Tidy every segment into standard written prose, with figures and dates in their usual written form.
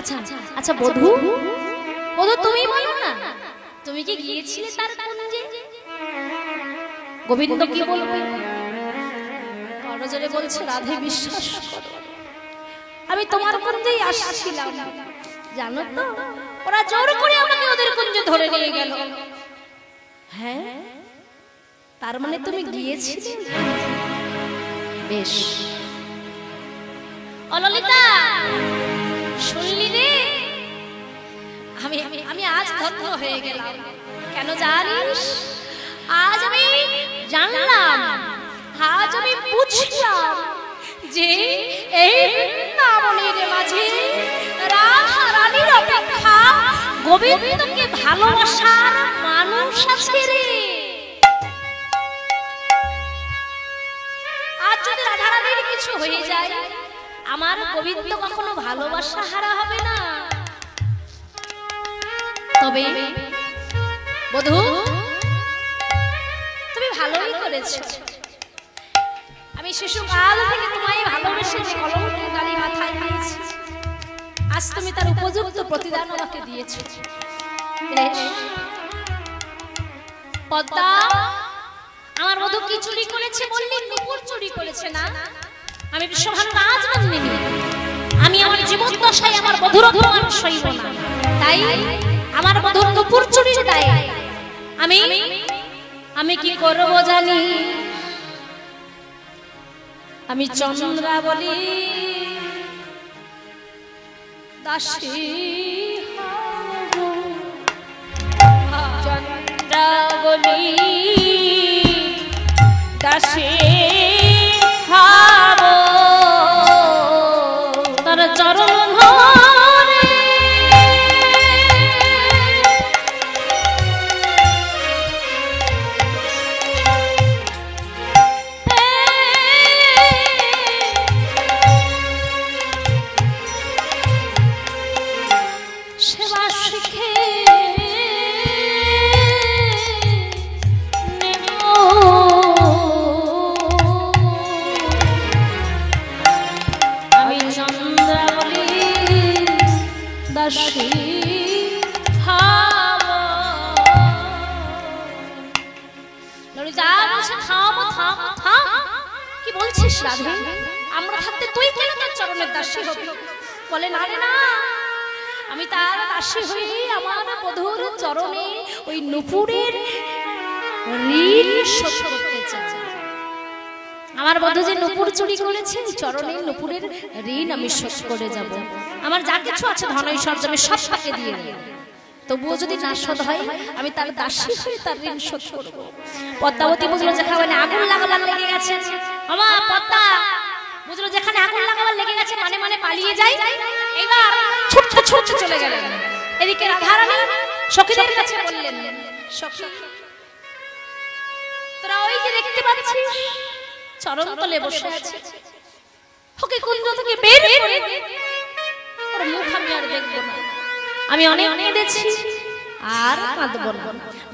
আচ্ছা আচ্ছা বধূ বধূ তুমি বলো না, তুমি কি গিয়েছিলে তার কুঞ্জে? গোবিন্দ কি বলবে? করজোরে বলছে, রাধে বিশ্বাস করো, আমি তোমার কুঞ্জেই আসছিলাম। জানো তো, ওরা জোর করে আমাকে ওদের কুঞ্জে ধরে নিয়ে গেল। হ্যাঁ, তার মানে তুমি গিয়েছিলে? বেশ। অললিতা শুনলি রে, আমি আজ ধন্য হয়ে গেলাম। কেন জানিস? আজ আমি জানলাম, আজ আমি বুঝলাম যে এই বৃন্দাবনের মাঝে রাধা রানীর অপেক্ষা গোবিন্দকে ভালোবাসার মানুষ আছে রে। আজ যদি রাধা রানীর কিছু হয়ে যায়, আমার গোবিন্দ কখনো ভালোবাসা হারা হবে না। তবে বধূ, তুমি ভালোই করেছো। আমি শিশুকাল থেকে তোমায় ভালোবেসে যে কলঙ্কের গালি মাথায় নিয়েছি, আজ তুমি তার উপযুক্ত প্রতিদান আমাকে দিয়েছো। পদ্মা, আমার বধূ কি চুরি করেছে বললি? নুপুর চুরি করেছে না? আমি বিশ্বভানু রাজনন্দিনী, আমি আমার জীবন দশায় আমার বধূর অপমান সইব না। তাই আমার বধূর নুপুর চুরির দায়ে আমি কি করব জানি? আমি চন্দ্রাবলী দাসী, চন্দ্রাবলী দাসী হাব তার চরণ ধরে। সেবা শিখে আমি চন্দ্রাবলী দাসী হাব। যা বলছে থাম থাম থাম। কি বলছিস রাধে? আমরা থাকতে তুই কেন তোর চরণের দাসী হবি? বলে না রে না, আমি তার দাসী হয়ে আমার বধূর চরণে ওই নুপুরের ঋণ শোধ করতে চাই। আমার বধূ যে নুপুর চুরি করেছে, চরণে নুপুরের ঋণ আমি শোধ করে যাব। আমার যা কিছু আছে ধন ঐশ্বর্য আমি সব তাকে দিয়ে দেব। তবুও যদি না শোধ হয়, আমি তার দাসী হয়ে তার ঋণ শোধ করব। পদ্মাবতী বুঝলো যেখানে আগুন লাগাবার লেগে গেছে, আমা পদ্মা বুঝলো যেখানে আগুন লাগাবার লেগে গেছে, মানে মানে পালিয়ে যাই। এবার ছুটতে ছুটতে চলে গেলেন। এদিকে রাধারানী সখীদের কাছে বললেন, সখী তোরা ওই যে দেখতে পাচ্ছিস চরণ তলে বসে আছে, ওকে কুঞ্জ থেকে বের করে দে, ওর মুখ আমি আর দেখব না। আমি অনেক কেঁদেছি, আর কাঁদব না।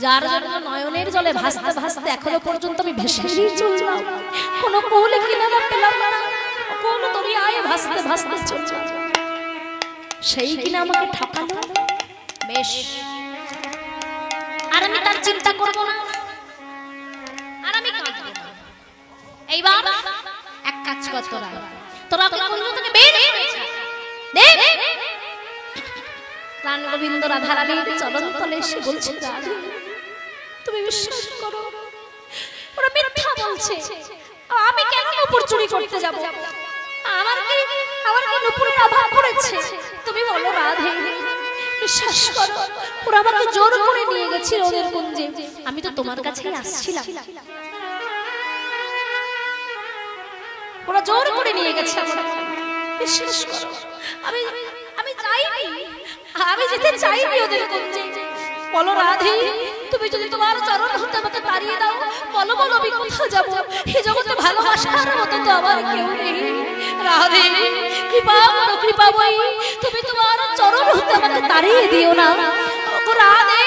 যার জন্য নয়নের জলে ভাসতে ভাসতে এখনো পর্যন্ত আমি ভেসেই চললাম, কোনো কৌলে কিনারা পেলাম না, কোন দরিয়ায় ভাসতে ভাসতে চললাম। সেই কিনা আমাকে ঠকালো। বেশ, আর আমি তার চিন্তা করব না, আর আমি কাঁদব না। এইবার এক কাজ কর, তোরা কুঞ্জ থেকে বের করে দে। প্রাণ গোবিন্দ রাধারানীর চরণ তলে এসে বলছে, রাধে তুমি বিশ্বাস করো, ওরা মিথ্যা বলছে। আমি কেন নুপুর চুরি করতে যাব? আমার কি নুপুরের অভাব পড়েছে? তুমি বলো রাধে, বিশ্বাস করো, ওরা আমাকে জোর করে নিয়ে গেছে ওদের কুঞ্জে। আমি তো তোমার কাছেই আসছিলাম, ওরা জোর করে নিয়ে গেছে আমাকে। বিশ্বাস করো, আমি চাইনি, আমি যেতে চাইনি ওদের কুঞ্জে। বলো রাধে, তুমি যদি তোমার চরণ হতে আমাকে তাড়িয়ে দাও, বলো বলো আমি কোথায় যাব? এই জগতে ভালোবাসার মতো তো আমার কেউ নেই। রাধে কৃপা করো, কৃপা বই, তুমি তোমার চরণ হতে আমাকে তাড়িয়ে দিও না। ওগো রাধে,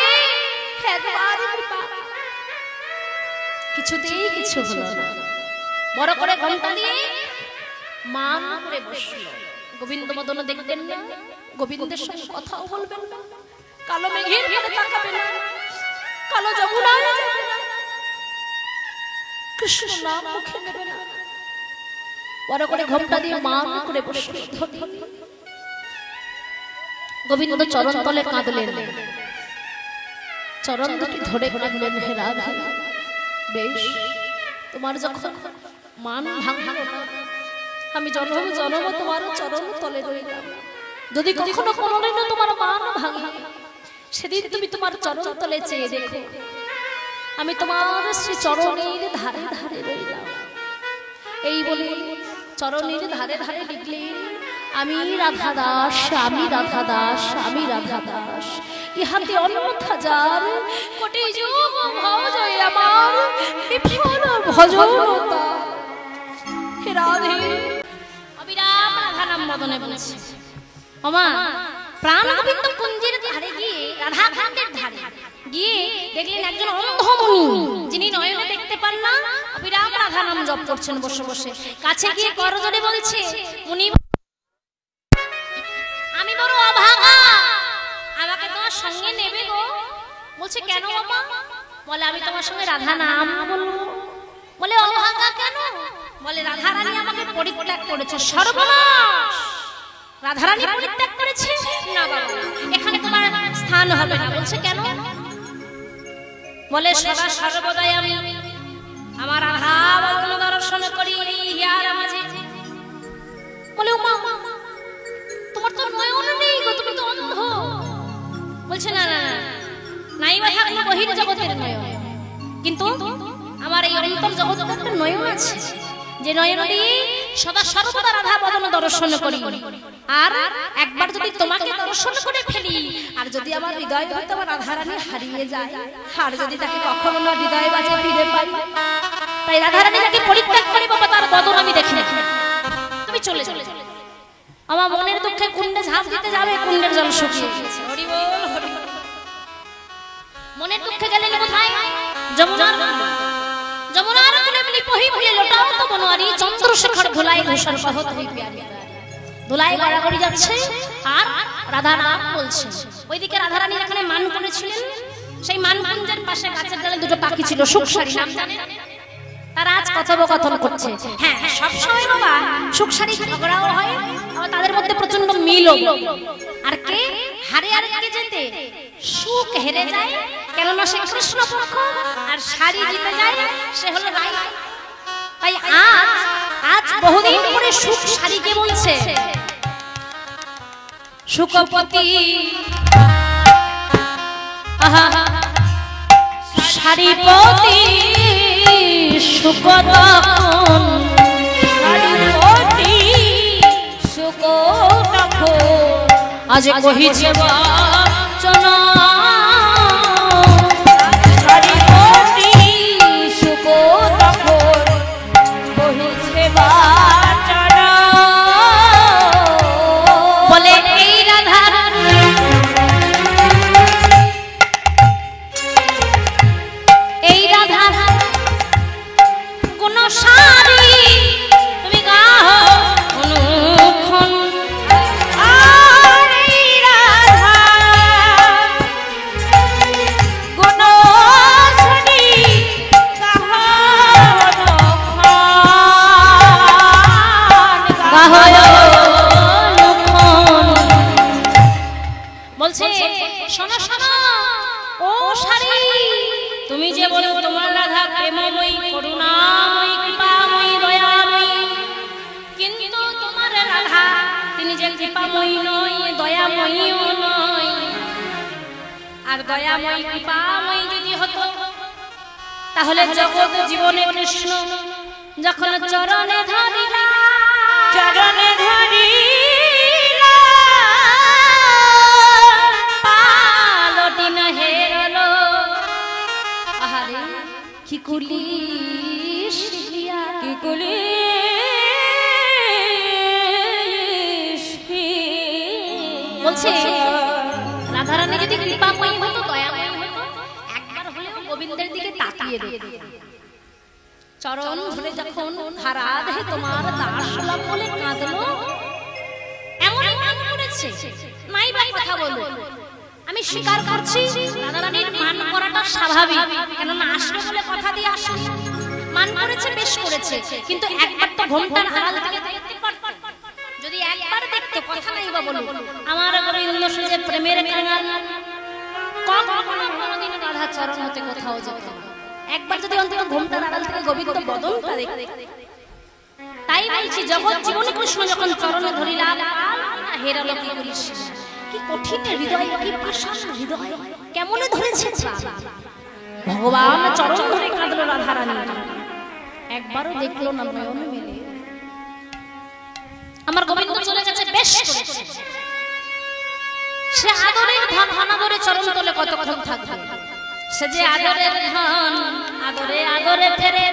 একবার কৃপা। কিছুতেই কিছু হলো না। বড় করে ঘন্টা দিয়ে মান করে বসলো। গোবিন্দ মদন দেখবেন না, গোবিন্দের সঙ্গে কথাও বলবেন না, কালো মেঘের দিকে তাকাবেন না, কালো যমুনায় যাবেন না, কৃষ্ণ নাম মুখে নেবেন না, বড় করে ঘোমটা দিয়ে মান করে বসে গোবিন্দ চরণ তলে কাঁদলেন, চরণ দুটি ধরে কাঁদলেন, হে রাধা বেশ তোমার যখন মান ভাঙলো না, আমি জন্ম জন্ম তোমার চরণ তলে রইলাম, যদি কখনো কোনোদিন তোমার মান ভাঙে সেদিন তুমি তোমার চরণ তলে চেয়ে দেখো, আমি তোমার শ্রী চরণের ধারে ধারে রইলাম। এই বলে চরণের ধারে ধারে লিখলেন, আমি রাধা দাস, আমি রাধা দাস, আমি রাধা দাস, ইহাতে অন্যথা যার কোটি যুগ ভজয় আমার বিফল ভজনতা। হে রাধে, অবিরাম রাধা নাম মদনে বলেছে। ওমা প্রাণ গোবিন্দ কুঞ্জের ধারে গিয়ে, রাধা ঘাটের ধারে গিয়ে দেখলেন একজন অন্ধমুনি, যিনি নয়নে দেখতে পান না, অবিরাম রাধা নাম জপ করছেন বসে বসে। কাছে গিয়ে করজোড়ে বলছে, মুনি আমি বড় অভাগা, আমাকে তোমার সঙ্গে নেবে গো? বলছে কেন বাবা? বলে আমি তোমার সঙ্গে রাধা নাম বলবো। বলে অভাগা কেন? বলে রাধা রানী আমাকে পরিত্যাগ করেছে। সর্বনাশ, রাধা রানী পরিত্যাগ করেছে? না বাবা, এখানে তোমার স্থান হবে না। বলছে কেন? বলে সদা সর্বদাই আমি আমার রাধা বদন দর্শন করি হিয়ার মাঝে। বলে ওমা তোমার তো নয়ন নেই গো, তুমি তো অন্ধ। বলছে না না নাই বা থাকলো বহির জগতের নয়ন, কিন্তু আমার এই অন্তর জগতের একটা নয়ন আছে, যে নয়ন দিয়ে সদা সর্বদা রাধা বদন দর্শন করি। আর একবার যদি তোমাকে দর্শন করে ফেলি, আর যদি আমার হৃদয় হয়তো আমার রাধা রানী হারিয়ে যায়, আর যদি তাকে কখনো না হৃদয় বাজে ফিরে পাই, তাই রাধা রানী তাকে পরিত্যাগ করে বাবা তার বদন আমি দেখি না, তুমি চলে চলে আমার মনের দুঃখে কুণ্ডে ঝাঁপ দিতে যাবে, কুণ্ডের জল শুকিয়ে গেছে। হরি বল হরি বল। মনের দুঃখে গেলেন কোথায়? যমুনার কুণ্ডে। যমুনার কুণ্ডে বলি পহি ভুলে লোটাও তো বনোয়ারি, চন্দ্রশেখর ধুলাই ঘোষার কহত হই প্যারি। ধুলাই গড়াগড়ি যাচ্ছে আর রাধা নাম বলছে। ওইদিকে রাধা রানীর এখানে মান করেছিলেন, সেই মানকুঞ্জের পাশে গাছের ডালে দুটো পাখি ছিল, সুখসারি নাম জানেন? তারা আজ কথোপকথন করছে। হ্যাঁ সবসময় বাবা সুখসারি ঝগড়াও হয়, তাদের মধ্যে প্রচন্ড মিলও। আর কে হারে আর কে যেতে? সুখ হেরে যায়, কেননা সে কৃষ্ণ পক্ষ, আর সারি জিতে যায় সে হলো রাই। তাই আজ বহুদিন পরে সুখ সারিকে বলছে, সুখপতি আহা সারিপতি সুখ তখন, সারিপতি সুখ তখন, আজ কহিছে বাচনা, সারিপতি সুখ তখন কহিছে বাচনা। বলে এই রাধা কোন সারি তুমি গাও অনুক্ষণ, আর এই রাধা কোন সারি গাও অনুক্ষণ। বলছে শোনো শোনো ও সারি, তুমি যে বলো তোমার রাধা প্রেমময়ী, করুণাময়ী, কৃপাময়ী, দয়াময়ী, কিন্তু তোমার রাধা তিনি যে কৃপাময়ী নয়, দয়াময়ীও নয়। আর দয়াময়ী কৃপাময়ী যদি হতো, তাহলে জগৎ জীবনে কৃষ্ণ যখন চরণে ধরিলা, চরণে ধরিলা পালটি না হেরলো। আহারে কি কুলিশ কি কুলিশ। বলছে রাধারানী যদি কৃপাময়ী হতো, দয়াময়ী হতো, একবার হলেও গোবিন্দের দিকে তাকিয়ে দেখত। চরণ ধরে যখন রাধে তোমার দাস হলাম বলে কাঁদলো, নাই বা কথা বলবো, আমি স্বীকার করছি রাধারানীর মান করাটা স্বাভাবিক, কেননা আসবে বলে কথা দিয়ে আসে, মান করেছে বেশ করেছে, কিন্তু একবার তো ঘোমটার আড়াল থেকে দেখতে পারত, যদি একবার দেখতে কথা নাই বা বলো আমার গোবিন্দ সেজে প্রেমের কাঙাল কখনো কোনোদিন রাধা চরণ হতে কোথাও যেত না, একবার যদি অন্তত ঘোমটার আড়াল থেকে গোবিন্দ বদনটা দেখতে। তাই বলছি জগৎ জীবনে কৃষ্ণ যখন চরণে ধরিলাম না হেরালো কি করিস, কি কঠিন হৃদয়, কি পাষাণ হৃদয়, কেমনে ধরেছে ভগবান চরণ ধরে কাঁদলো রাধারানী, একবারও দেখলো না নয়ন মেলে। আমার গোবিন্দ চলে গেছে বেশ করেছে, সে আদরের ধন অনাদরে চরণ তলে কতক্ষণ থাকবে, সে যে আদরের ধন আদরে আদরে ফেরে,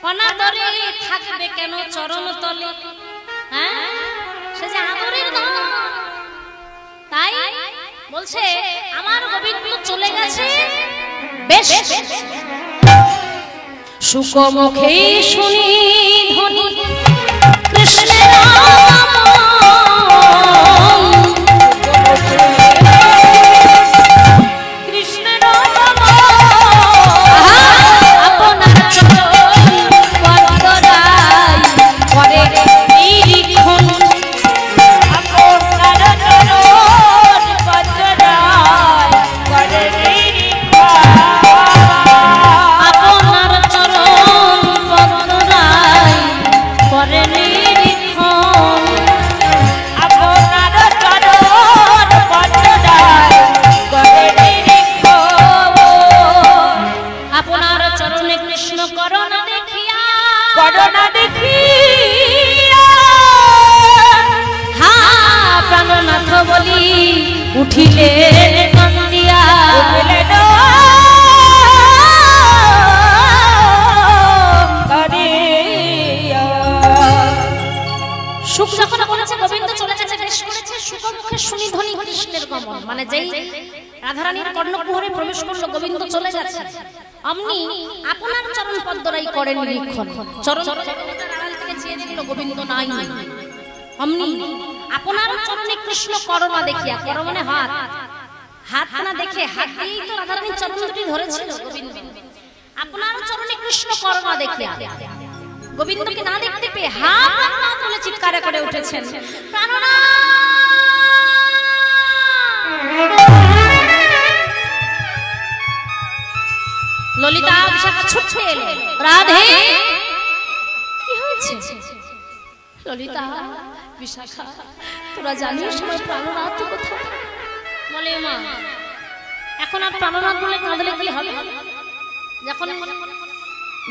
অনাদরে থাকবে কেন চরণ তলে, হ্যাঁ সে যে আদরের ধন। তাই বলছে আমার গোবিন্দ চলে গেছে বেশ, সুখমুখে শুনি ধ্বনি কৃষ্ণের উঠিলে কান্দিয়া সুখ যখন বলেছে গোবিন্দ চলে গেছে বেশ করেছে, সুখমুখে শুনি ধ্বনি কৃষ্ণের গমন, মানে যেই রাধারানীর কর্ণকুহরে প্রবেশ করলো গোবিন্দ চলে গেছে, অমনি আপনার চরণ পদ্মরাই করেন নিরীক্ষণ, চরণ আড়াল থেকে চেয়ে দেখলো গোবিন্দ নাই, অমনি আপনার চরণে কৃষ্ণ করোনা দেখিয়া, কর মানে হাত, হাত না দেখে হাত দিয়েই তো রাধারানীর চরণ দুটি ধরেছিল গোবিন্দ, আপনার চরণে কৃষ্ণ করোনা দেখিয়া গোবিন্দকে না দেখতে পেয়ে হাত না তুলে চিৎকার করে উঠেছেন, প্রাণনাথ ললিতা বিশাখা ছুটে এলো, রাধে কি হয়েছে? ললিতা বিশাখা তোরা জানিস আমার প্রাণনাথ কোথায়? বলে মা এখন আর প্রাণনাথ বলে কাঁদলে কি হবে, যখন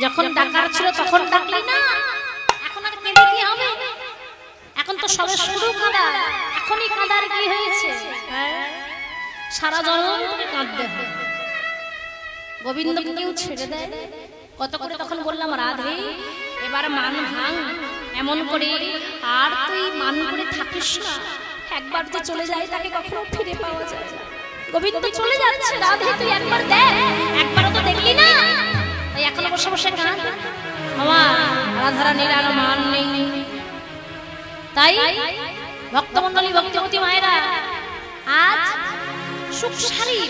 যখন ডাকার ছিল তখন ডাকলি না, এখন আর কেঁদে কি হবে, এখন তো সবে শুরু কাঁদা, এখনই কাঁদার কি হয়েছে, সারা জন্ম তোকে কাঁদতে হবে। গোবিন্দকে কেউ ছেড়ে দেয় কত করে, তখন বললাম রাধে এবার মান ভাঙ, এমন করে আর তুই মান করে থাকিস না, একবার যে চলে যায় তাকে কখনো ফিরে পাওয়া যায় না, গোবিন্দ চলে যাচ্ছে, রাধে তুই একবার দেখ, একবারও তো দেখলি না, তাই এখনো বসে বসে কাঁদ, আমার রাধারানীর আর মান নেই। তাই ভক্তমণ্ডলী ভক্তিমতী মায়েরা আজ সুখ সারি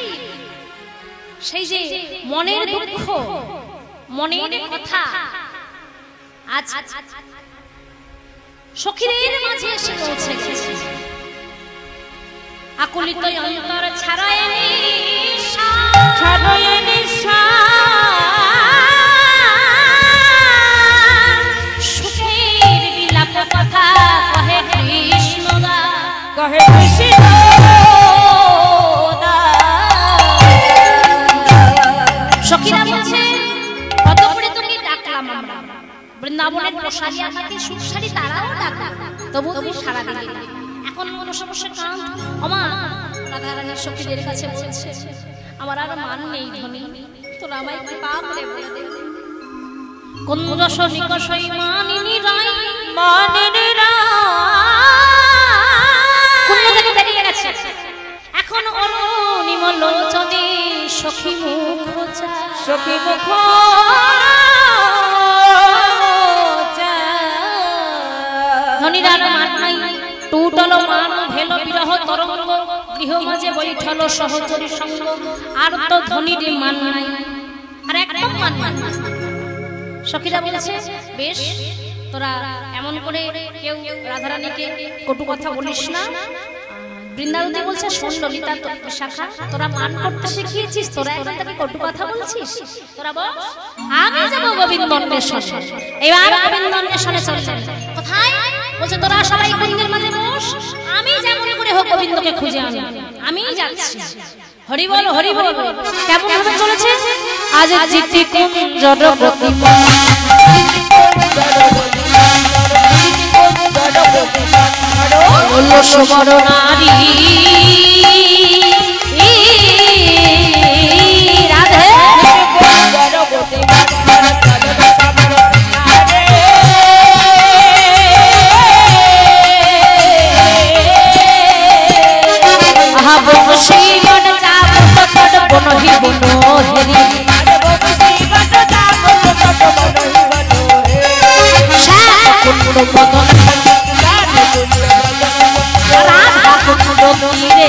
সেই যে মনের দুঃখ মনের কথা আজ সখীদের মাঝে এসে পৌঁছে গেছে, আকুলিত অন্তর ছাড়ায় নিশা সুখের বিলাপ কথা কহে কৃষ্ণ কহে কৃষ্ণ সখীরা বলছে কত করে তোকে ডাকলাম আমরা, বৃন্দাবনের প্রসাদী আমাকে সুখসারী তারাও ডাকা, তবু তুমি সারা দিলি না, এখন বসে বসে কাঁদ। ওমা রাধারানীর সখীদের কাছে বলছে আমার আর মান নেই ধনী, তোরা আমায় কৃপা করে বলে দে, কোন রস নিকষই মানিনী রায় মানিনী রায় কোন থেকে বেরিয়ে গেছে, এখন অরুণিম লোচনে সখী মুখ সখী মুখ ধনিরার মান নাই টুটল মান ভেল বিরহ তরঙ্গ গৃহ মাঝে বৈঠল সহচরী সঙ্গ আর তো ধনির মান নাই আর একদম মান নাই সখীরা বলেছে বেশ তোরা এমন করে কেউ রাধারানীকে কটু কথা বলিস না বৃন্দাবতী বলছে শোন ললিতা শাখা তোরা মান করতে শিখিয়েছিস তোরা এখন থেকে কটু কথা বলছিস তোরা বল আমি যাব গোবিন্দ অন্বেষণে এবার গোবিন্দ অন্বেষণে চলছে কোথায় বলছে তোরা সবাই কুঞ্জের মাঝে বস আমি যেমন করে হোক গোবিন্দকে খুঁজে আনি আমি যাচ্ছি হরি বল কেমন ভাবে চলেছে আজ জিতি কুঞ্জর প্রতিমা সমর নারী রাধে আহা বংশী বন যাব তট বনহি বনহেরি কুণ্ড বদন রাধা কুণ্ড তীরে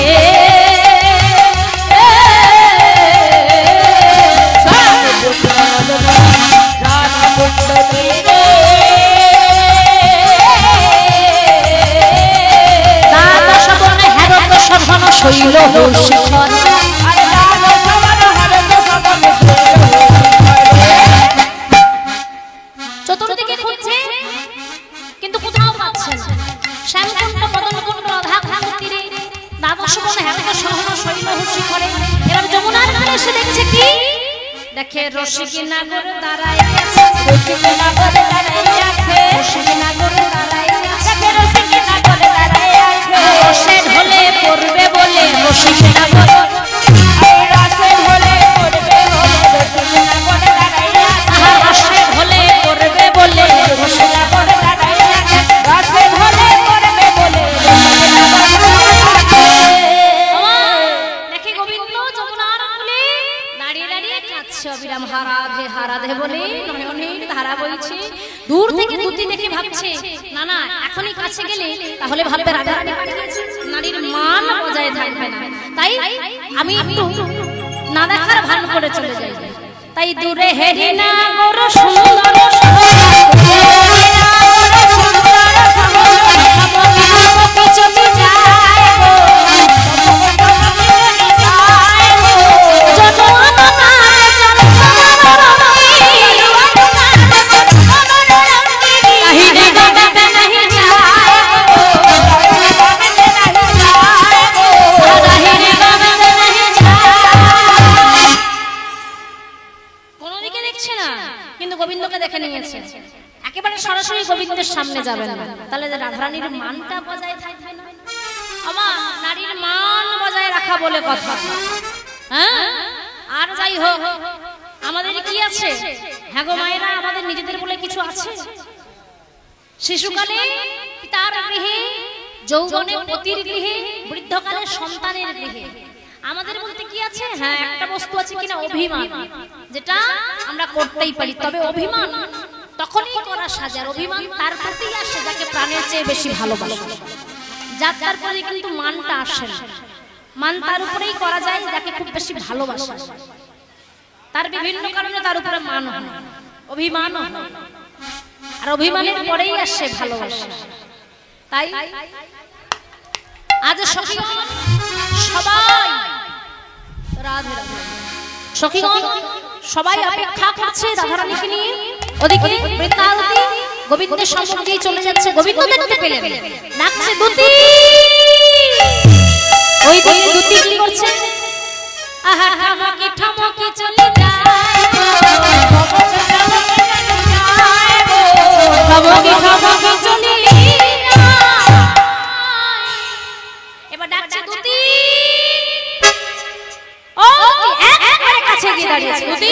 রাধা সবনে হেরত সঘন শৈল শিখর চতুর্দিকে খুঁজছে কিন্তু কোথাও পাচ্ছে না শ্যামকুণ্ড মদনকুণ্ড রাধাকুণ্ড তীরে দ্বাদশ বনে হেরত সঘন শৈল শিখরে এবার যমুনার তীরে এসে দেখছে কি দেখে রসিক নাগর দাঁড়ায় আছে রসিক নাগর দাঁড়ায় আছে রসিক নাগর দাঁড়ায় আছে দেখে রসিক নাগর দাঁড়ায় আছে রসে ঢলে পড়বে বলে রসিক নাগর রসে ঢলে পড়বে বলে রসিক নাগর দাঁড়ায় আছে রসে ঢলে পড়বে বলে রসিক নাগর দাঁড়ায় আছে রসে ঢলে পড়বে বলে দেখে গোবিন্দ যমুনার কূলে দাঁড়িয়ে দাঁড়িয়ে কাঁদছে অবিরাম হারাধে হারাধে বলে নয়নের ধারা বইছে দূর থেকে দুটি দেখে ভাবছে না না এখনই কাছে গেলে তাহলে ভাববে রাধারানী পাঠিয়েছে নারীর মান বজায় থাকবে না তাই আমি একটু না দেখার ভান করে চলে যাই তাই দূরে হেরি না গর সুন্দর একেবারে সরাসরি গোবিন্দের সামনে যাবেন না তাহলে রাধারানীর মানটা বজায় থাকবে না আমার নারীর মান বজায় রাখা বলে কথা হ্যাঁ আর যাই হোক আমাদের কি আছে হ্যাঁ গো মায়েরা আমাদের নিজেদের বলে কিছু আছে শিশুকালে পিতার গৃহে যৌবনে পতির গৃহে বৃদ্ধকালে সন্তানের গৃহে আমাদের বলতে কি আছে হ্যাঁ একটা বস্তু আছে কিনা অভিমান যেটা আমরা করতেই পারি তবে অভিমান তখনই করা সাজার অভিমান তার প্রতি আসে যাকে প্রাণের চেয়ে বেশি ভালোবাসে যার তার প্রতি কিন্তু মানটা আসে না মান তার উপরেই করা যায় যাকে খুব বেশি ভালোবাসে তার বিভিন্ন কারণে তার উপরে মান হয় অভিমান হয় আর অভিমানের পরেই আসে ভালোবাসা তাই আজ সখীগণ সবাই রাধে রাধে সখীগণ সবাই অপেক্ষা করছে রাধারানীকে নিয়ে ওদিকে বৃন্দাবতী গোবিন্দের সম্মুখে চলে যাচ্ছে গোবিন্দ দেখতে পেলেন ডাকছে দুতি ওই দিকে দুতি কি করছে আহা ঠামকি ঠামকি চলে যায় ঠামকি ঠামকি চলে এবার ডাকছে দুতি ও একবারে কাছে গিয়ে দাঁড়িয়েছে দুতি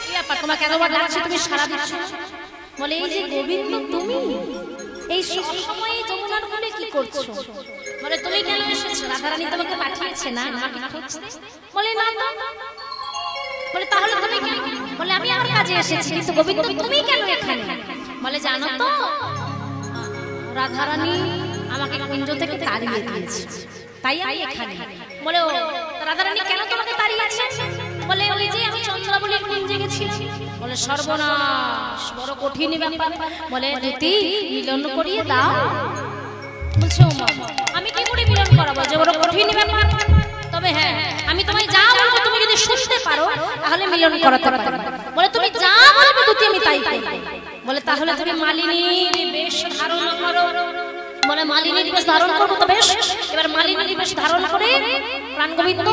কি ব্যাপার তোমাকে এতবার ডাকছে তুমি সাড়া দিচ্ছ না বলে এই যে গোবিন্দ তুমি এই সময়ে যমুনার কূলে কি করছো বলে তুমি কেন এসেছো রাধারানী তোমাকে পাঠিয়েছে না আমাকে খুঁজতে বলে না তো বলে তাহলে তুমি কেন বলে আমি আমার কাজে এসেছি কিন্তু গোবিন্দ তুমি কেন এখানে বলে জানো তো রাধারানী আমাকে কুঞ্জ থেকে তাড়িয়ে দিয়েছে, তাই আমি এখানে। বলে ও রাধারানী কেন তোমাকে তাড়িয়েছে? বলে ওই যে আমি চন্দ্রাবলীর কুঞ্জে গেছিলাম। বলে সর্বনাশ, বড় কঠিন ব্যাপার। বলে দুতি মিলন করিয়ে দাও। বলছে ও মা আমি কি করে মিলন করাবো, যে বড় কঠিন ব্যাপার। তবে হ্যাঁ আমি তোমায় যা বলবো তুমি যদি শুনতে পারো তাহলে মিলন করাতে পারবো। বলে তুমি যা বলবে দুতি আমি তাই করব। বলে তাহলে তুমি মালিনীর বেশ ধারণ করো। বলে মালিনীর বেশ ধারণ করবো তো বেশ। এবার মালিনীর বেশ ধারণ করে প্রাণ গোবিন্দ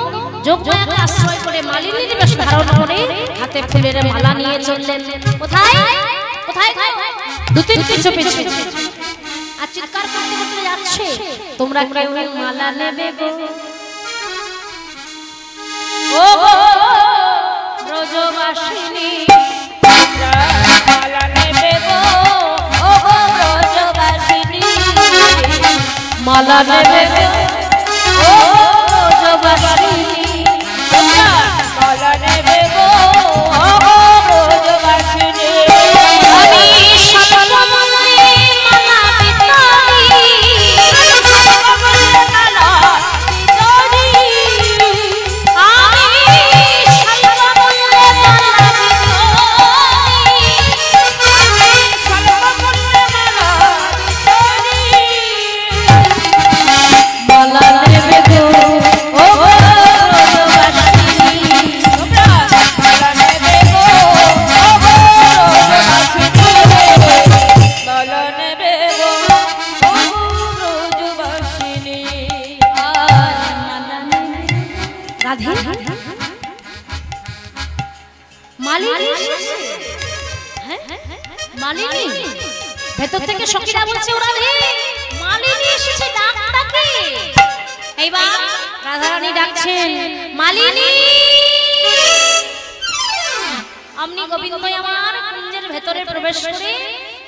যোগমায়াকে আশ্রয় করে মালিনীর বেশ ধারণ করে হাতে ফুলের মালা নিয়ে চললেন। কোথায় কোথায়? দুতির পিছু পিছু। আর চিৎকার করতে করতে যাচ্ছে, তোমরা কেউ মালা নেবে গো, ও গো ব্রজবাসিনী মালা নেবে গো, ও গো ব্রজবাসিনী মালা নেবে গো, ও ব্রজবাসিনী মালা নেবে গো, ও ব্রজবাসিনী। আমি সর্বমঙ্গলে মালা বিতরি, সর্বমঙ্গলে মালা বিতরি, আমি সর্বমঙ্গলে মালা বিতরি, আমি সর্বমঙ্গলে মালা বিতরি। মালা নেবে গো, ও ব্রজবাসিনী মালা নেবে গো, ও ব্রজবাসিনী মালা নেবে গো, ও ব্রজবাসিনী। রাধে মালিনী এসেছে। হ্যাঁ মালিনী ভেতর থেকে সখীরা বলছে ও রাধে মালিনী এসেছে, ডাক ডাকে। এইবার রাধারানী ডাকছেন মালিনী। অমনি গোবিন্দ আমার কুঞ্জের ভেতরে প্রবেশ করে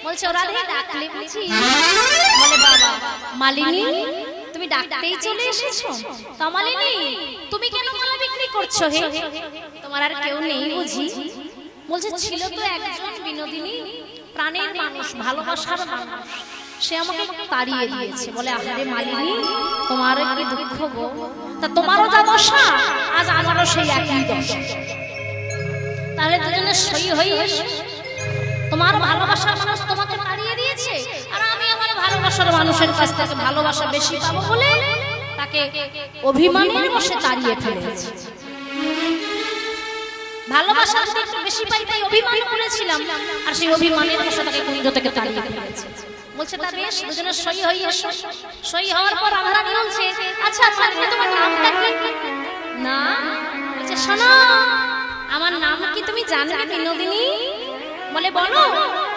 বলছে ও রাধে ডাকলে বুঝি? বলে বাবা মালিনী তুমি ডাকতেই চলে এসেছো? তা মালিনী তুমি কেন মালা বিক্রি করছো? হে তোমার আর কেউ নেই বুঝি? বলছে ছিল তো একজন বিনোদিনী, প্রাণের মানুষ, ভালোবাসার মানুষ, সে আমাকে তাড়িয়ে দিয়েছে। বলে আহারে মালিনী তোমার কি দুঃখ গো, তা তোমারও যা দশা আজ আমারও সেই একই দশা। তাহলে দুজনে সই হয়ে এসো। তোমার ভালোবাসার মানুষ তোমাকে তাড়িয়ে দিয়েছে, আর আমি আমার ভালোবাসার মানুষের কাছ থেকে ভালোবাসা বেশি পাবো বলে তাকে অভিমানের বশে তাড়িয়ে ফেলেছি। ভালোবাসা যদি একটু বেশি পাই তাই অভিমান করেছিলাম, আর সেই অভিমানের বশে তাকে কুঞ্জ থেকে তাড়িয়ে ফেলেছি। বলছে তা বেশ দুজনে সই হয়ে এসো। সই হওয়ার পর রাধারানী বলছে আচ্ছা তোমার নামটা কি? না বলছে শোনো আমার নাম কি তুমি জানবে বিনোদিনী? বলে বলো।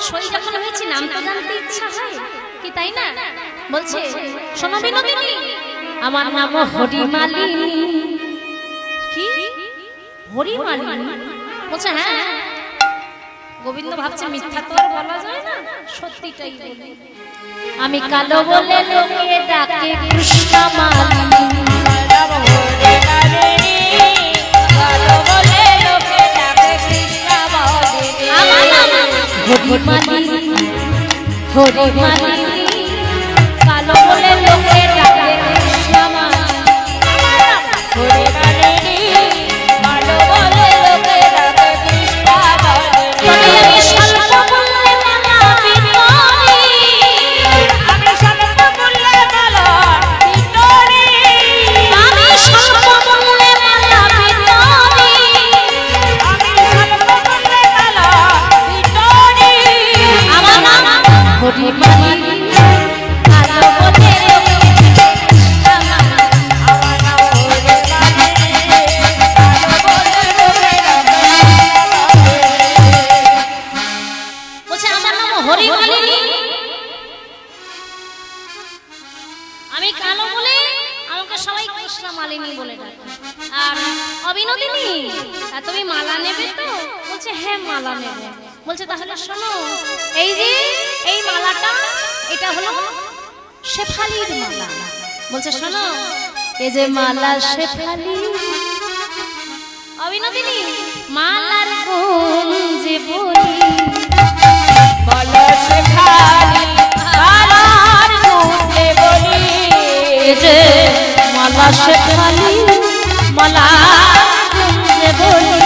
সই যখন হয়েছে নাম তো জানতে ইচ্ছা হয় কি, তাই না? বলছে শোনো বিনোদিনী আমার নাম হরিমালিনী। কি হরিমালিনী? বলছে হ্যাঁ। গোবিন্দ ভাবছে মিথ্যা তো আর বলা যায় না, সত্যিটাই বলি। আমি কালো বলে লোকে ডাকে কৃষ্ণ মালিনী, কালো বলে লোকে ডাকে কৃষ্ণ মালিনী। আমার নাম হরিমালিনী, হরিমালিনী কালো বলে লোকে ডাকে কৃষ্ণ মালিনী, হরিমালিনী কালো বলে লোকে ডাকে কৃষ্ণ মালিনী। আমি সর্বমঙ্গলে মালা বিতরি, আমি সর্বমঙ্গলে মালা বিতরি, আমি সর্বমঙ্গলে মালা বিতরি, আমি সর্বমঙ্গলে মালা বিতরি। আমার নাম হরিমালিনী কালো বলে লোকে কৃষ্ণ মালিনী, আমার নাম হরিমালিনী কালো বলে লোকে ডাকে। বলছে আমার নাম হরিমালিনী, আমি কালো বলে আমাকে সবাই কৃষ্ণ মালিনী বলে ডাকে। আর অবিনোদিনী তুমি মালা নেবে তো? বলছে হ্যাঁ মালা নেবে। বলছে তাহলে শোনো এই যে এই মালাটা এটা হলো শেফালির মালা। বলছে শোনো এই যে মালা শেফালি, অবিনোদিনী মালার গুণ যে বলি, বলো শেফালি মালার মালা শেখালি মালা গুঞ্জে বলি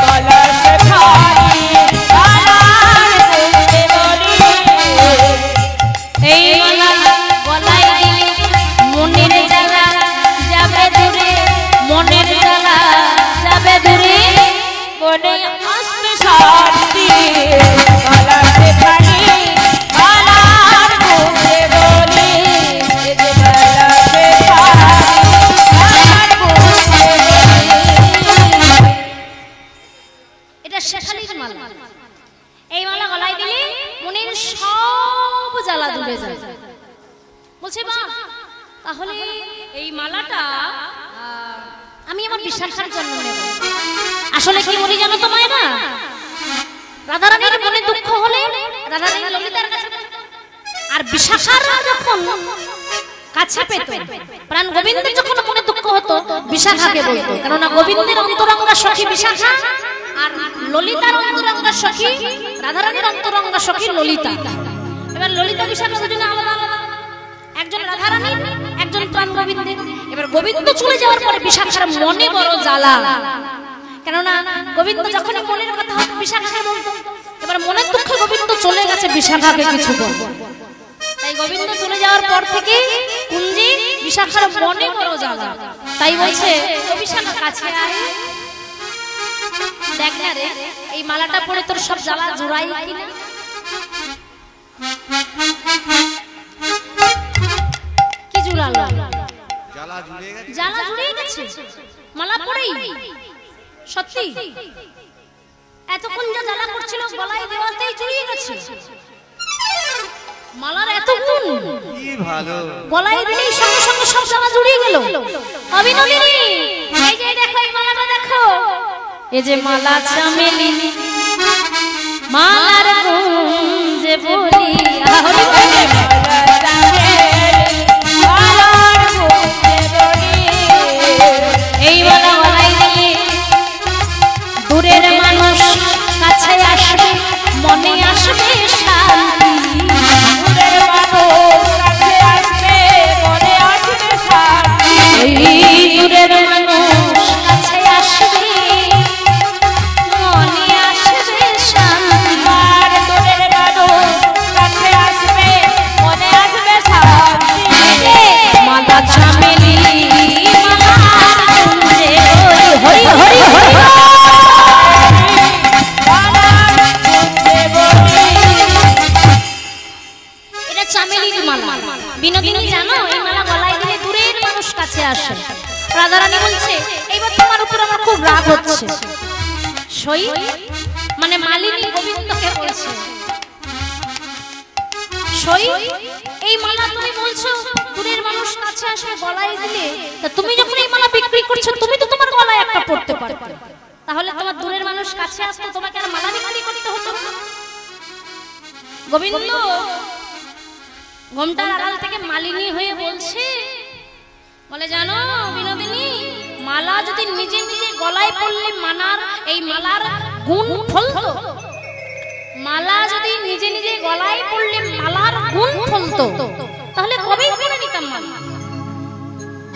মালা শেখালি মালা গুঞ্জে বলি এই মালা গলায় দিলে মনের জ্বালা যাবে দূরে মনের জ্বালা যাবে দূরে মনে আসবে শান্তি মালা শেখালি মালা গুঞ্জে বলি মালা শেখালি এটা শেখালির মালা এই মালা গলায় দিলে মনের সব জ্বালা দূরে যায় বলছে বা তাহলে এই মালাটা আমি আমার বিশাখার জন্য নেব আসলে কি বলি জানো তো মায়েরা রাধারানীর মনে দুঃখ হলে রাধারানী ললিতার কাছে আর বিশাখার যখন কাছে পেত প্রাণ গোবিন্দের যখন মনে দুঃখ হতো বিশাখাকে বলতো কেননা গোবিন্দের অন্তরঙ্গা সখী বিশাখা আর ললিতার অন্তরঙ্গা সখী রাধারানীর অন্তরঙ্গা সখী ললিতা এবার ললিতা বিশাখা দুজনে আলাদা আলাদা একজন রাধারানীর একজন প্রাণ গোবিন্দের এবার গোবিন্দ চলে যাওয়ার পরে বিশাখার মনে বড় জ্বালা কেননা গোবিন্দ যখনই মনের কথা হতো বিশাখাকে বলতো এবার মনের দুঃখে গোবিন্দ চলে গেছে বিশাখাকে কিছু বলতো তাই গোবিন্দ চলে যাওয়ার পর থেকে কুঞ্জি বিশাখার মনে বড় জ্বালা তাই বলছে ও বিশাখা কাছে আয় দেখ না রে এই মালাটা পরে তোর সব জ্বালা জোড়াই কিনা কি জুড়ালো জ্বালা জুড়ে গেছে মালা পরেই সত্যি এতক্ষণ যা জ্বালা করছিল গলায় দেওয়াতেই জুড়িয়ে গেছে মালার এত গুণ কি ভালো গলায় দিলেই সঙ্গে সঙ্গে সব জ্বালা জুড়িয়ে গেল অবিনোদিনী এই যে দেখো এই মালাটা দেখো এই যে মালা চামেলি মালার গুঞ্জে বলি হরি বলে এই মালা গলায় দিলে দূরের মানুষ কাছে আসবে মনে আসবে শান্তি দূরের মানুষ কাছে আসবে মনে আসবে শান্তি এই দূরের মানুষ কাছে আসবে মনে আসবে শান্তি আর দূরের মানুষ কাছে আসবে মনে আসবে শান্তি মালা চামেলি মালার গুঞ্জে বলি হরি হরি হরি এটা চামেলির মালা বিনোদিনী জানো এই মালা গলায় দিলে দূরের মানুষ কাছে আসে রাধারানী বলছে এইবার তোমার উপর আমার খুব রাগ হচ্ছে সই মানে মালিনী গোবিন্দকে বলছে সই এই মালা তুমি বলছো দূরের মানুষ কাছে আসবে গলায় দিলে তা তুমি যখন এই মালা বিক্রি করছো তুমি তো তোমার গলায় একটা পড়তে পারতে তাহলে তোমার দূরের মানুষ কাছে আসতো তোমাকে আর মালা বিক্রি করতে হতো না গোবিন্দ ঘোমটার আড়াল থেকে মালিনী হয়ে বলছে বলে জানো বিনোদিনী মালা যদি নিজে নিজে গলায় পড়লে মানার এই মালার গুণ ফলতো মালা যদি নিজে নিজে গলায় পড়লে মালার গুণ ফলতো তাহলে কবেই পড়ে নিতাম মালা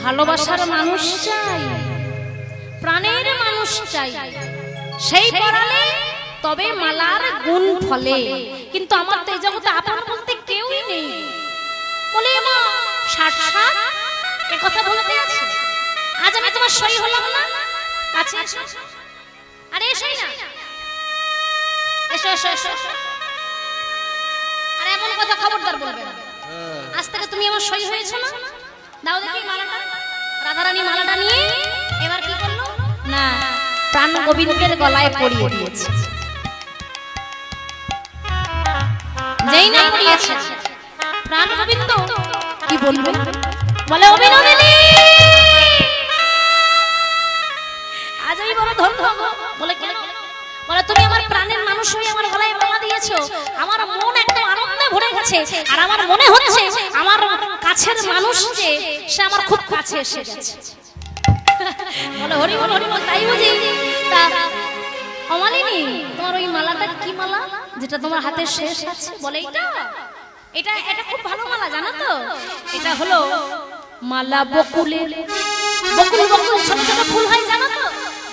ভালোবাসার মানুষ চাই প্রাণের মানুষ চাই সেই পড়ালে তবে মালার গুণ ফলে কিন্তু আমার তো এই জগতে আপন বলতে কেউই নেই বলে মা 60 এ কথা বলতে আছে আজ আমি তোমার সই হলাম না কাছে এসো আরে এসোই না এসো এসো এসো আরে এমন কথা খবরদার বলবে না আজ থেকে তুমি আমার সই হয়েছো না দাও দেখি মালাটা রাধারানী মালাটা নিয়ে এবার কি করলো না প্রাণ গোবিন্দের গলায় পরিয়ে দিয়েছে যেই না পরিয়েছে প্রাণ গোবিন্দ কি বলবে বলে অবিনোদিনী আজ আমি বড় ধন্য বলে কেন বলে তুমি আমার প্রাণের মানুষ হয়ে আমার গলায় মালা দিয়েছো আমার মন একদম আনন্দে ভরে গেছে আর আমার মনে হচ্ছে আমার কাছের মানুষ যে সে আমার খুব কাছে এসে গেছে বলে হরি বল তাই বুঝি তা অমালিনী তোমার ওই মালাটা কি মালা যেটা তোমার হাতে শেষ আছে বলে এটা এটা এটা খুব ভালো মালা জানো তো এটা হলো মালা বকুলের, বকুল বকুল ছোট ছোট ফুল হয় জানো তো,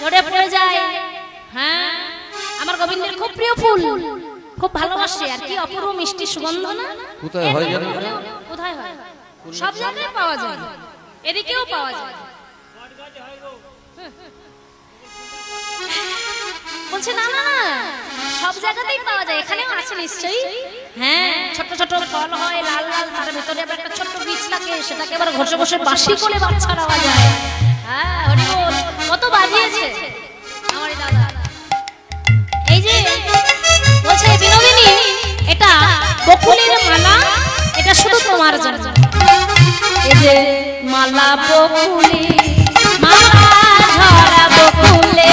ঝরে পড়ে যায়। হ্যাঁ, আমার গোবিন্দের খুব প্রিয় ফুল, খুব ভালোবাসে। আর কি অপূর্ব মিষ্টি সুগন্ধ না। কোথায় হয় জানো? কোথায় হয়? সব জায়গায় পাওয়া যায়, এদিকেও পাওয়া যায়। বলছে না না না, সব জায়গাতেই পাওয়া যায়, এখানেও আছে নিশ্চয়ই। হ্যাঁ, ছোট ছোট ফল হয় লাল লাল, তার ভিতরে আবার একটা ছোট্ট বীজ থাকে, সেটাকে আবার ঘষে ঘষে বাঁশি করে বাচ্চা নেওয়া যায়। হ্যাঁ, হরি বল, কত বাজিয়েছে আমার দাদা। এই যে বলছে বিনোদিনী, এটা বকুলের মালা, এটা শুধু তোমার জন্য। এই যে মালা বকুলে, মালা ঝরা বকুলে,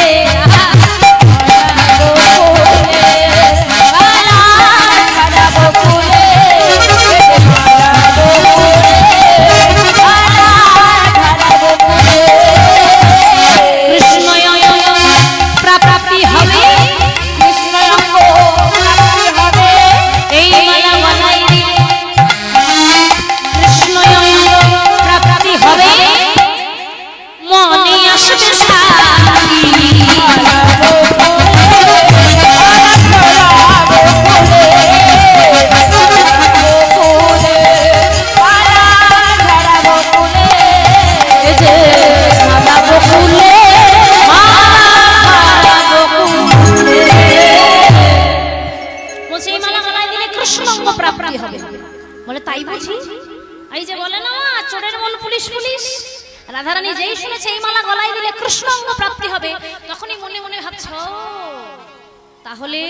রাধারানী যেই শুনেছে এই মালা গলায় দিলে কৃষ্ণ অঙ্গ প্রাপ্তি হবে, তখনই মনে মনে ভাবছ তাহলে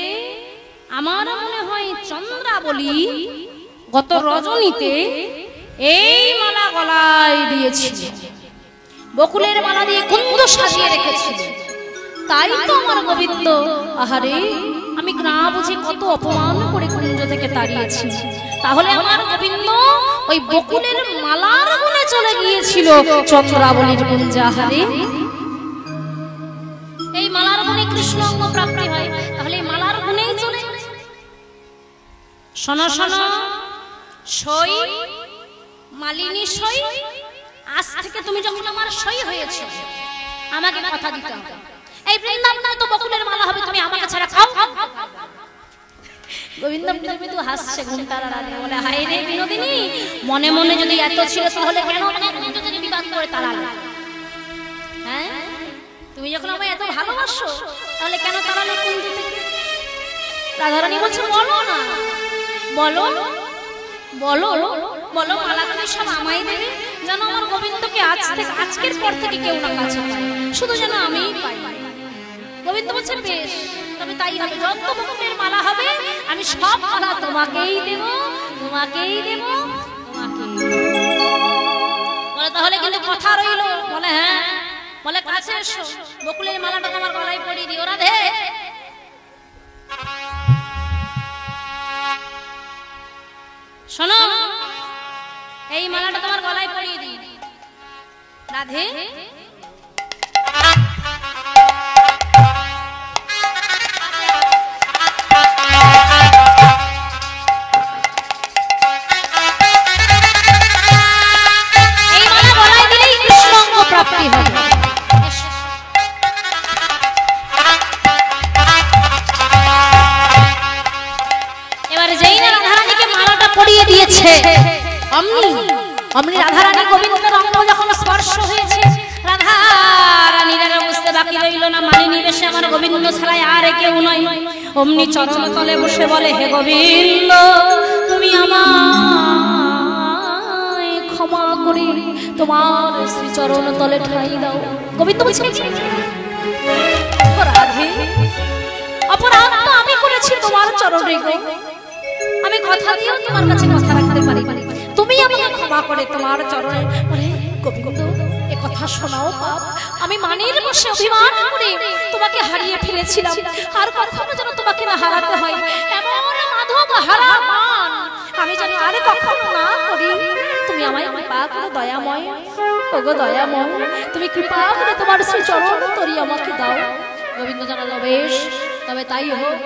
আমার মনে হয় চন্দ্রাবলী গত রজনীতে এই মালা গলায় দিয়েছিল, বকুলের মালা দিয়ে কুঞ্জ সাজিয়ে রেখেছিল। তাই তো আমার গোবিন্দ, আহারে আমি না বুঝে কত অপমান করে কুঞ্জ থেকে তাড়িয়েছি। তাহলে আমার গোবিন্দ ওই বকুলের মালার গুণে চলে গিয়েছিল চন্দ্রাবলীর কুঞ্জে। আহারে এই মালার গুণে কৃষ্ণ অঙ্গ প্রাপ্তি হয়, তাহলে এই মালার গুণেই চলে। শোনো শোনো সই, মালিনী সই, আজ থেকে তুমি যখন আমার সই হয়েছে, আমাকে কথা দিতে হবে। এই বৃন্দাবন তো বকুলের মালা হবে, তুমি আমাকে ছাড়া খাও। গোবিন্দ মৃদু হাসছে ঘুমটার আড়ালে, বলে হায় রে বিনোদিনী, মনে মনে যদি এত ছিল তাহলে কেন যদি বিবাদ করে তাড়ালে? হ্যাঁ, তুমি যখন আমায় এত ভালোবাসো তাহলে কেন তাড়ালে কুঞ্জ থেকে? রাধারানী বলছে বলো না, বলো বলো বলো, মালা তুমি সব আমায় দেবে, যেন আমার গোবিন্দকে আজ থেকে, আজকের পর থেকে কেউ না কাছে পায়, শুধু যেন আমিই পাই। গোবিন্দ বলছে বেশ, তবে তাই হবে, যত বকুলের মালা হবে আমি সব মালা তোমাকেই দেব, তোমাকেই দেব, তোমাকেই। বলে তাহলে কিন্তু কথা রইল। বলে হ্যাঁ, বলে কাছে এসো, বকুলের মালাটা তোমার গলায় পরিয়ে দিও। রাধে শোনো, এই মালাটা তোমার গলায় পরিয়ে দিই। রাধে অমনি রাধারানী গোবিন্দের অঙ্গ যখন স্পর্শ হয়েছে, রাধারানীর আর বুঝতে বাকি রইল না, মালিনী বেশে আমার গোবিন্দ ছাড়াই আর কেউ নয়। অমনি চরণ তলে বসে বলে, হে গোবিন্দ, তুমি আমায় ক্ষমা করে তোমার শ্রী চরণ তলে ঠাঁই দাও। গোবিন্দ বলছে রাধে, অপরাধ তো আমি করেছি তোমার চরণে গো, আমি কথা দিয়েও তোমার কাছে কথা রাখতে পারি, তুমি আমাকে ক্ষমা করে তোমার চরণে। বলে গোবিন্দ, এ কথা শোনাও পাপ, আমি মানের বসে অভিমান করে তোমাকে হারিয়ে ফেলেছিলাম, আর কখনো যেন তোমাকে না হারাতে হয় এমন মাধব হারা মান আমি যেন আর কখনো না করি। তুমি আমায় কৃপা করে দয়াময়, ওগো দয়াময়, তুমি কৃপা করে তোমার শ্রী চরণ তরি আমাকে দাও। গোবিন্দ জানালো বেশ, তবে তাই হোক।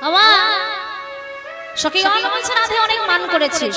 আমার সখীগণ বলছে রাধে অনেক মান করেছিস,